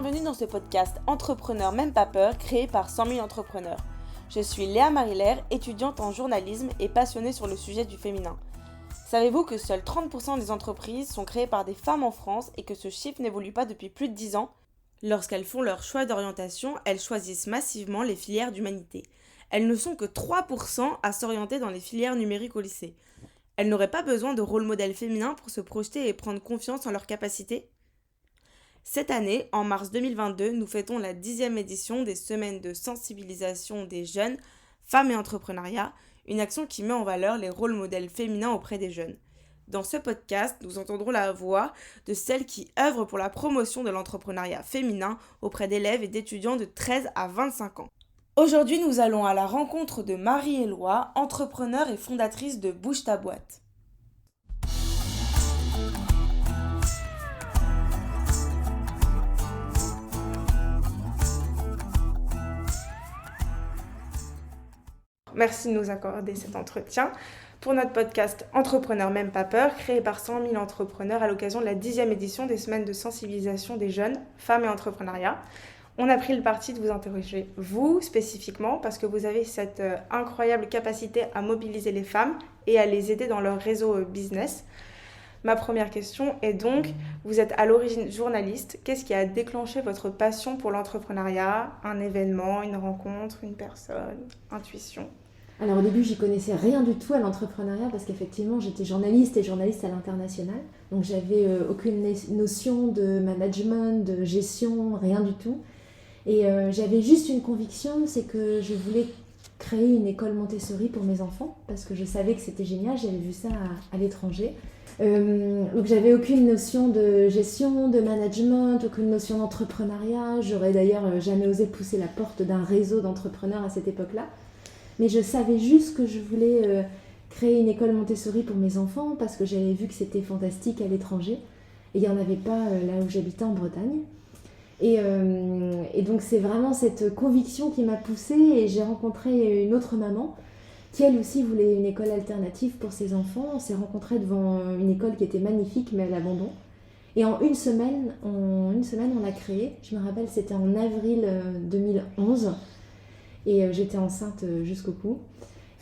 Bienvenue dans ce podcast Entrepreneur même pas peur, créé par 100 000 entrepreneurs. Je suis Léa Marilaire, étudiante en journalisme et passionnée sur le sujet du féminin. Savez-vous que seuls 30% des entreprises sont créées par des femmes en France et que ce chiffre n'évolue pas depuis plus de 10 ans ? Lorsqu'elles font leur choix d'orientation, elles choisissent massivement les filières d'humanité. Elles ne sont que 3% à s'orienter dans les filières numériques au lycée. Elles n'auraient pas besoin de rôle modèle féminin pour se projeter et prendre confiance en leurs capacités ? Cette année, en mars 2022, nous fêtons la 10e édition des semaines de sensibilisation des jeunes, femmes et entrepreneuriat, une action qui met en valeur les rôles modèles féminins auprès des jeunes. Dans ce podcast, nous entendrons la voix de celles qui œuvrent pour la promotion de l'entrepreneuriat féminin auprès d'élèves et d'étudiants de 13 à 25 ans. Aujourd'hui, nous allons à la rencontre de Marie-Éloi, entrepreneure et fondatrice de Bouge ta boîte. Merci de nous accorder cet entretien pour notre podcast Entrepreneur même pas peur, créé par 100 000 entrepreneurs à l'occasion de la 10e édition des semaines de sensibilisation des jeunes, femmes et entrepreneuriat. On a pris le parti de vous interroger, vous spécifiquement, parce que vous avez cette incroyable capacité à mobiliser les femmes et à les aider dans leur réseau business. Ma première question est donc, vous êtes à l'origine journaliste, qu'est-ce qui a déclenché votre passion pour l'entrepreneuriat ? Un événement, une rencontre, une personne, intuition ? Alors au début, j'y connaissais rien du tout à l'entrepreneuriat parce qu'effectivement, j'étais journaliste et journaliste à l'international. Donc j'avais aucune notion de management, de gestion, rien du tout. Et j'avais juste une conviction, c'est que je voulais créer une école Montessori pour mes enfants parce que je savais que c'était génial, j'avais vu ça à l'étranger. Donc j'avais aucune notion de gestion, de management, aucune notion d'entrepreneuriat. J'aurais d'ailleurs jamais osé pousser la porte d'un réseau d'entrepreneurs à cette époque-là. Mais je savais juste que je voulais créer une école Montessori pour mes enfants parce que j'avais vu que c'était fantastique à l'étranger. Et il n'y en avait pas là où j'habitais en Bretagne. Et donc c'est vraiment cette conviction qui m'a poussée et j'ai rencontré une autre maman qui elle aussi voulait une école alternative pour ses enfants. On s'est rencontrés devant une école qui était magnifique mais à l'abandon. Et en une semaine, on a créé, je me rappelle c'était en avril 2011. Et j'étais enceinte jusqu'au cou.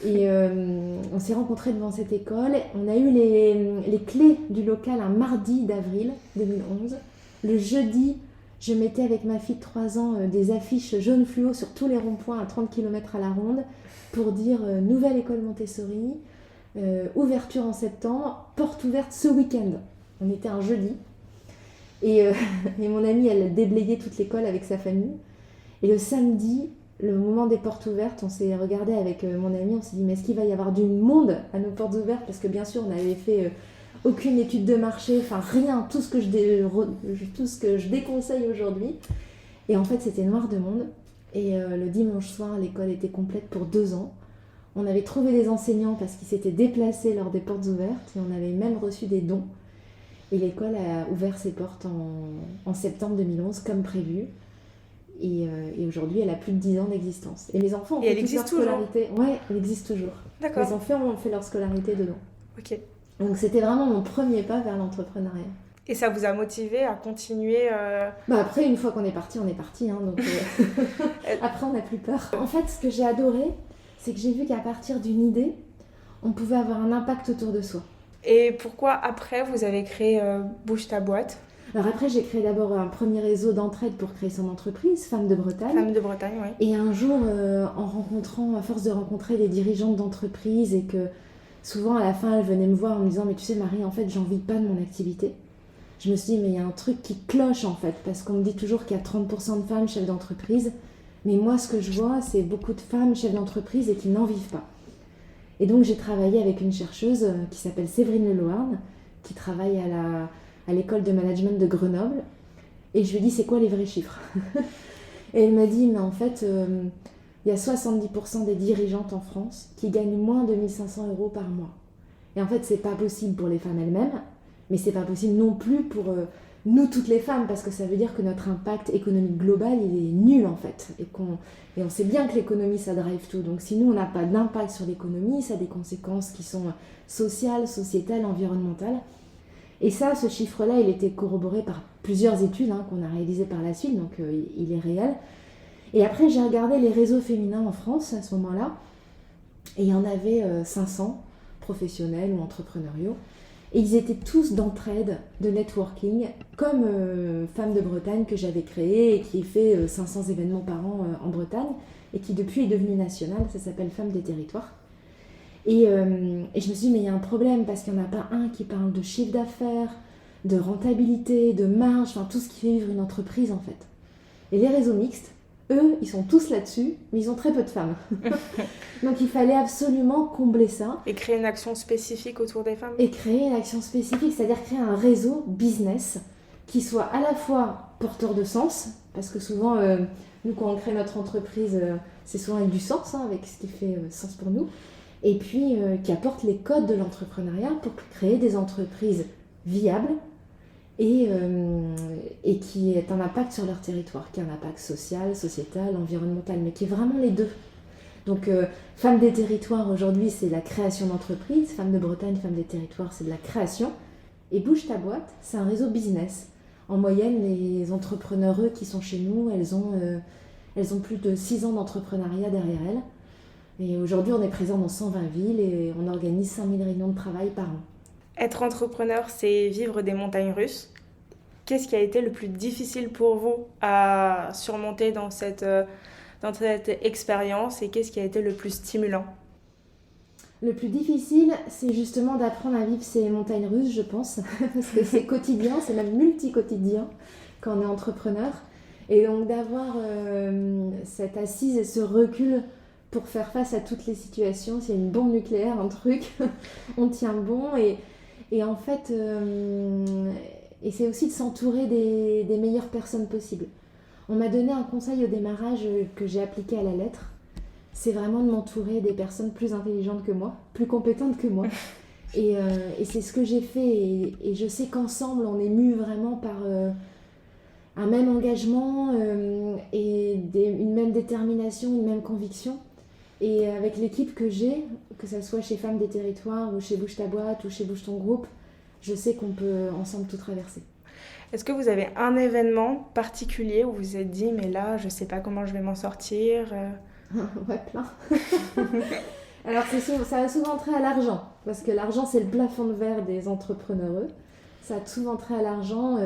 Et on s'est rencontrés devant cette école. On a eu les clés du local un mardi d'avril 2011. Le jeudi, je mettais avec ma fille de 3 ans des affiches jaune fluo sur tous les ronds-points à 30 km à la ronde pour dire nouvelle école Montessori, ouverture en septembre, porte ouverte ce week-end. On était un jeudi. Et mon amie, elle déblayait toute l'école avec sa famille. Et le samedi, le moment des portes ouvertes, on s'est regardé avec mon ami, on s'est dit mais est-ce qu'il va y avoir du monde à nos portes ouvertes ? Parce que bien sûr on n'avait fait aucune étude de marché, enfin rien, tout ce que je déconseille aujourd'hui. Et en fait c'était noir de monde. Et le dimanche soir l'école était complète pour 2 ans. On avait trouvé des enseignants parce qu'ils s'étaient déplacés lors des portes ouvertes et on avait même reçu des dons. Et l'école a ouvert ses portes en septembre 2011 comme prévu. Et aujourd'hui, elle a plus de 10 ans d'existence. Et mes enfants ont fait toute leur scolarité. Ouais, elle existe toujours. D'accord. Mes enfants ont fait leur scolarité dedans. Ok. Donc c'était vraiment mon premier pas vers l'entrepreneuriat. Et ça vous a motivé à continuer Après, une fois qu'on est parti, on est parti. Hein, donc, après, on n'a plus peur. En fait, ce que j'ai adoré, c'est que j'ai vu qu'à partir d'une idée, on pouvait avoir un impact autour de soi. Et pourquoi après, vous avez créé Bouge ta boîte ? Alors après, j'ai créé d'abord un premier réseau d'entraide pour créer son entreprise, Femmes de Bretagne. Femmes de Bretagne, oui. Et un jour, à force de rencontrer des dirigeantes d'entreprise et que souvent à la fin, elles venaient me voir en me disant « Mais tu sais Marie, en fait, j'en vis pas de mon activité ». Je me suis dit « Mais il y a un truc qui cloche en fait, parce qu'on me dit toujours qu'il y a 30% de femmes chefs d'entreprise. Mais moi, ce que je vois, c'est beaucoup de femmes chefs d'entreprise et qui n'en vivent pas. » Et donc, j'ai travaillé avec une chercheuse qui s'appelle Séverine Leloarn, qui travaille à l'école de management de Grenoble, et je lui ai dit c'est quoi les vrais chiffres. Et elle m'a dit mais en fait il y a 70% des dirigeantes en France qui gagnent moins de 1 500 € par mois. Et en fait c'est pas possible pour les femmes elles-mêmes, mais c'est pas possible non plus pour nous toutes les femmes, parce que ça veut dire que notre impact économique global il est nul en fait, et on sait bien que l'économie ça drive tout, donc si nous on n'a pas d'impact sur l'économie, ça a des conséquences qui sont sociales, sociétales, environnementales. Et ça, ce chiffre-là, il était corroboré par plusieurs études qu'on a réalisées par la suite, donc il est réel. Et après, j'ai regardé les réseaux féminins en France à ce moment-là, et il y en avait 500 professionnels ou entrepreneuriaux. Et ils étaient tous d'entraide, de networking, comme Femmes de Bretagne que j'avais créée et qui fait 500 événements par an en Bretagne et qui depuis est devenue nationale, ça s'appelle Femmes des Territoires. Et je me suis dit, mais il y a un problème parce qu'il n'y en a pas un qui parle de chiffre d'affaires, de rentabilité, de marge, enfin tout ce qui fait vivre une entreprise en fait. Et les réseaux mixtes, eux, ils sont tous là-dessus, mais ils ont très peu de femmes. Donc il fallait absolument combler ça. Et créer une action spécifique autour des femmes. Et créer une action spécifique, c'est-à-dire créer un réseau business qui soit à la fois porteur de sens, parce que souvent, nous quand on crée notre entreprise, c'est souvent avec du sens, avec ce qui fait sens pour nous, et puis qui apporte les codes de l'entrepreneuriat pour créer des entreprises viables, et qui ait un impact sur leur territoire, qui a un impact social, sociétal, environnemental, mais qui est vraiment les deux. Donc, Femmes des Territoires, aujourd'hui, c'est la création d'entreprises. Femmes de Bretagne, Femmes des Territoires, c'est de la création. Et Bouge ta boîte, c'est un réseau business. En moyenne, les entrepreneurs qui sont chez nous, elles ont plus de 6 ans d'entrepreneuriat derrière elles. Et aujourd'hui, on est présent dans 120 villes et on organise 5000 réunions de travail par an. Être entrepreneur, c'est vivre des montagnes russes. Qu'est-ce qui a été le plus difficile pour vous à surmonter dans cette expérience et qu'est-ce qui a été le plus stimulant? Le plus difficile, c'est justement d'apprendre à vivre ces montagnes russes, je pense, parce que c'est quotidien, c'est même multi-quotidien quand on est entrepreneur. Et donc d'avoir cette assise et ce recul pour faire face à toutes les situations, s'il y a une bombe nucléaire, un truc, on tient bon. Et en fait, et c'est aussi de s'entourer des meilleures personnes possibles. On m'a donné un conseil au démarrage que j'ai appliqué à la lettre. C'est vraiment de m'entourer des personnes plus intelligentes que moi, plus compétentes que moi. Et c'est ce que j'ai fait. Et je sais qu'ensemble, on est mus vraiment par un même engagement et une même détermination, une même conviction. Et avec l'équipe que j'ai, que ce soit chez Femmes des Territoires ou chez Bouge ta boîte ou chez Bouge ton groupe, je sais qu'on peut ensemble tout traverser. Est-ce que vous avez un événement particulier où vous vous êtes dit, mais là, je ne sais pas comment je vais m'en sortir Ouais, plein. Alors, ça a souvent trait à l'argent, parce que l'argent, c'est le plafond de verre des entrepreneurs. Ça a souvent trait à l'argent.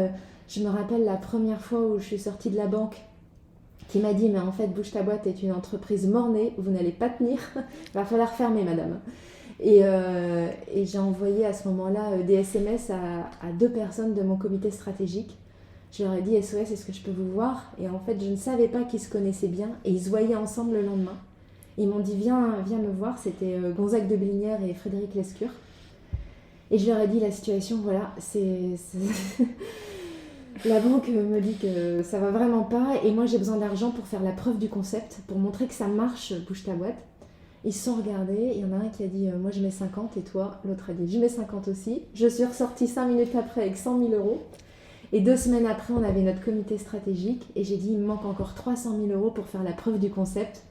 Je me rappelle la première fois où je suis sortie de la banque, qui m'a dit, mais en fait, Bouge ta boîte est une entreprise mornée, vous n'allez pas tenir, il va falloir fermer, madame. Et j'ai envoyé à ce moment-là des SMS à 2 personnes de mon comité stratégique. Je leur ai dit SOS, est-ce que je peux vous voir? Et en fait, je ne savais pas qu'ils se connaissaient bien et ils se voyaient ensemble le lendemain. Ils m'ont dit viens me voir, c'était Gonzague de Blinière et Frédéric Lescure. Et je leur ai dit la situation, voilà, la banque me dit que ça va vraiment pas et moi j'ai besoin d'argent pour faire la preuve du concept, pour montrer que ça marche, Bouge ta boîte. Ils se sont regardés, il y en a un qui a dit moi je mets 50 et toi, l'autre a dit je mets 50 aussi. Je suis ressortie 5 minutes après avec 100 000 euros. Et 2 semaines après, on avait notre comité stratégique et j'ai dit il me manque encore 300 000 euros pour faire la preuve du concept.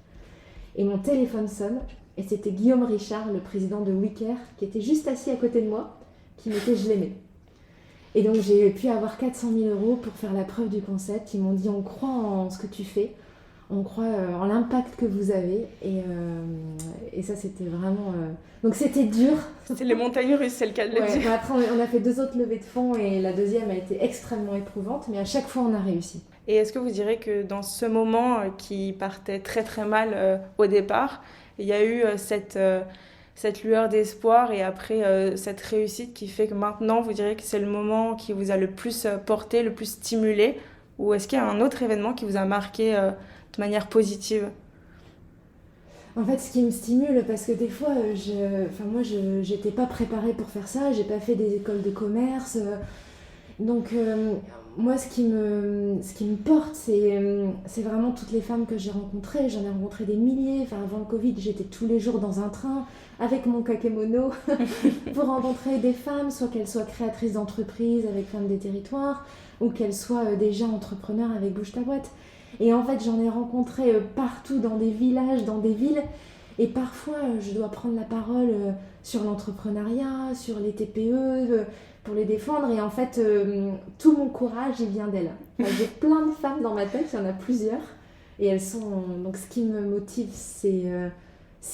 Et mon téléphone sonne et c'était Guillaume Richard, le président de WeCare, qui était juste assis à côté de moi, qui m'était je l'aimais. Et donc j'ai pu avoir 400 000 euros pour faire la preuve du concept. Ils m'ont dit on croit en ce que tu fais, on croit en l'impact que vous avez. Et ça c'était vraiment... Donc c'était dur. C'était les montagnes russes, c'est le cas de le dire. Après on a fait 2 autres levées de fonds et la deuxième a été extrêmement éprouvante, mais à chaque fois on a réussi. Et est-ce que vous direz que dans ce moment qui partait très très mal au départ, il y a eu cette lueur d'espoir et après cette réussite qui fait que maintenant vous direz que c'est le moment qui vous a le plus porté, le plus stimulé? Ou est-ce qu'il y a un autre événement qui vous a marqué de manière positive? En fait, ce qui me stimule, parce que des fois, moi, j'étais pas préparée pour faire ça, j'ai pas fait des écoles de commerce. Donc, moi, ce qui me porte, c'est vraiment toutes les femmes que j'ai rencontrées. J'en ai rencontré des milliers. Enfin, avant le Covid, j'étais tous les jours dans un train avec mon kakémono pour rencontrer des femmes, soit qu'elles soient créatrices d'entreprises avec Femmes des Territoires, ou qu'elles soient déjà entrepreneurs avec Bouge ta boîte. Et en fait, j'en ai rencontré partout, dans des villages, dans des villes. Et parfois, je dois prendre la parole sur l'entrepreneuriat, sur les TPE, pour les défendre. Et en fait, tout mon courage, il vient d'elles. Enfin, j'ai plein de femmes dans ma tête, il y en a plusieurs. Et elles sont... Donc ce qui me motive, c'est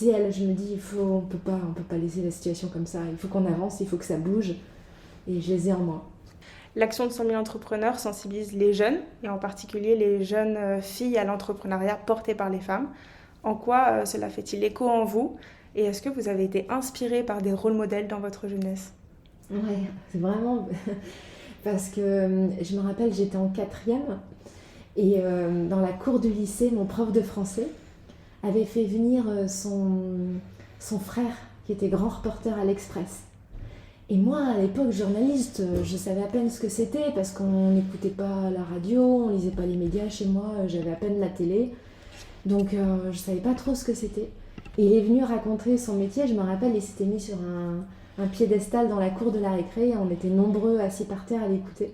elles. Je me dis, on peut pas laisser la situation comme ça. Il faut qu'on avance, il faut que ça bouge. Et je les ai en moi. L'action de 100 000 entrepreneurs sensibilise les jeunes, et en particulier les jeunes filles à l'entrepreneuriat porté par les femmes. En quoi cela fait-il écho en vous ? Et est-ce que vous avez été inspirée par des rôles modèles dans votre jeunesse ? Ouais, c'est vraiment... Parce que je me rappelle, j'étais en 4e, et dans la cour du lycée, mon prof de français avait fait venir son frère, qui était grand reporter à l'Express. Et moi, à l'époque, journaliste, je savais à peine ce que c'était, parce qu'on n'écoutait pas la radio, on lisait pas les médias chez moi, j'avais à peine la télé. Donc je savais pas trop ce que c'était. Et il est venu raconter son métier, je me rappelle, il s'était mis sur un piédestal dans la cour de la récré, et on était nombreux assis par terre à l'écouter.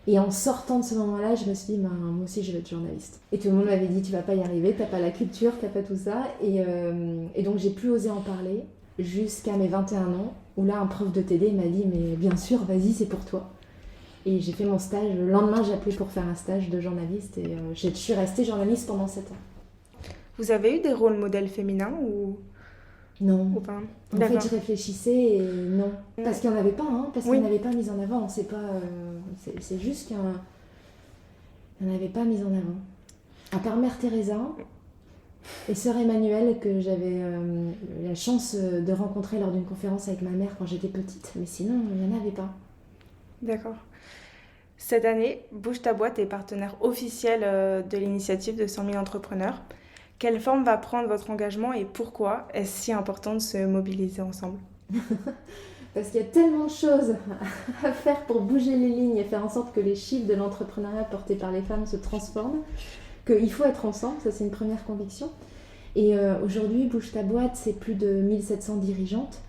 Et en sortant de ce moment-là, je me suis dit, moi aussi je vais être journaliste. Et tout le monde m'avait dit, tu vas pas y arriver, t'as pas la culture, t'as pas tout ça. Et donc j'ai plus osé en parler jusqu'à mes 21 ans, où là un prof de TD m'a dit, mais bien sûr, vas-y, c'est pour toi. Et j'ai fait mon stage, le lendemain j'ai appelé pour faire un stage de journaliste, et je suis restée journaliste pendant 7 ans. Vous avez eu des rôles modèles féminins ou... Non. Ou pas ? En fait, je réfléchissais et non. Parce qu'il n'y en avait pas, parce qu'il n'y en avait pas mis en avant. C'est juste qu'il n'y en avait pas mis en avant. À part Mère Teresa et Sœur Emmanuelle, que j'avais la chance de rencontrer lors d'une conférence avec ma mère quand j'étais petite. Mais sinon, il n'y en avait pas. D'accord. Cette année, Bouge ta boîte est partenaire officiel de l'initiative de 100 000 entrepreneurs. Quelle forme va prendre votre engagement et pourquoi est-ce si important de se mobiliser ensemble ? Parce qu'il y a tellement de choses à faire pour bouger les lignes et faire en sorte que les chiffres de l'entrepreneuriat porté par les femmes se transforment, qu'il faut être ensemble, ça c'est une première conviction. Et aujourd'hui, Bouge ta boîte, c'est plus de 1700 dirigeantes.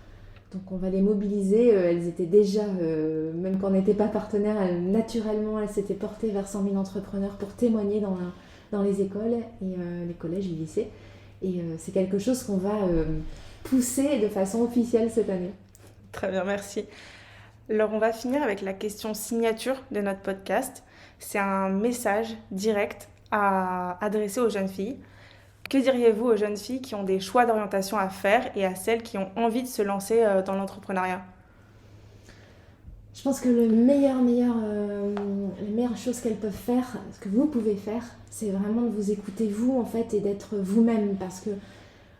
Donc on va les mobiliser. Elles étaient déjà, même quand on n'était pas partenaires, naturellement, elles s'étaient portées vers 100 000 entrepreneurs pour témoigner dans les écoles et les collèges et lycées. Et c'est quelque chose qu'on va pousser de façon officielle cette année. Très bien, merci. Alors on va finir avec la question signature de notre podcast. C'est un message direct à adresser aux jeunes filles. Que diriez-vous aux jeunes filles qui ont des choix d'orientation à faire et à celles qui ont envie de se lancer dans l'entrepreneuriat ? Je pense que la meilleure chose qu'elles peuvent faire, ce que vous pouvez faire, c'est vraiment de vous écouter vous en fait et d'être vous-même. Parce que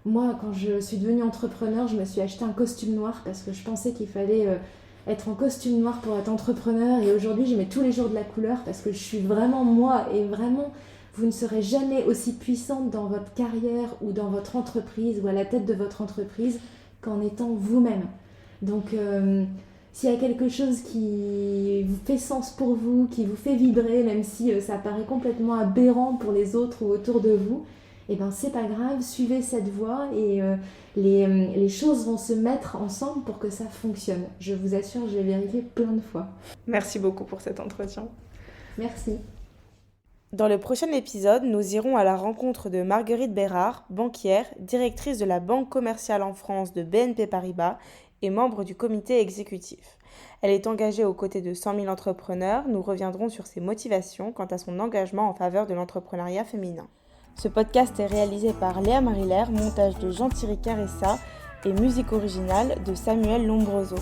moi, quand je suis devenue entrepreneur, je me suis acheté un costume noir parce que je pensais qu'il fallait être en costume noir pour être entrepreneur. Et aujourd'hui, je mets tous les jours de la couleur parce que je suis vraiment moi. Et vraiment, vous ne serez jamais aussi puissante dans votre carrière ou dans votre entreprise ou à la tête de votre entreprise qu'en étant vous-même. Donc... s'il y a quelque chose qui vous fait sens pour vous, qui vous fait vibrer, même si ça paraît complètement aberrant pour les autres ou autour de vous, eh ben c'est pas grave, suivez cette voie et les choses vont se mettre ensemble pour que ça fonctionne. Je vous assure, je l'ai vérifié plein de fois. Merci beaucoup pour cet entretien. Merci. Dans le prochain épisode, nous irons à la rencontre de Marguerite Bérard, banquière, directrice de la Banque commerciale en France de BNP Paribas et membre du comité exécutif. Elle est engagée aux côtés de 100 000 entrepreneurs. Nous reviendrons sur ses motivations quant à son engagement en faveur de l'entrepreneuriat féminin. Ce podcast est réalisé par Léa Marilaire, montage de Jean-Thierry Caressa et musique originale de Samuel Lombroso.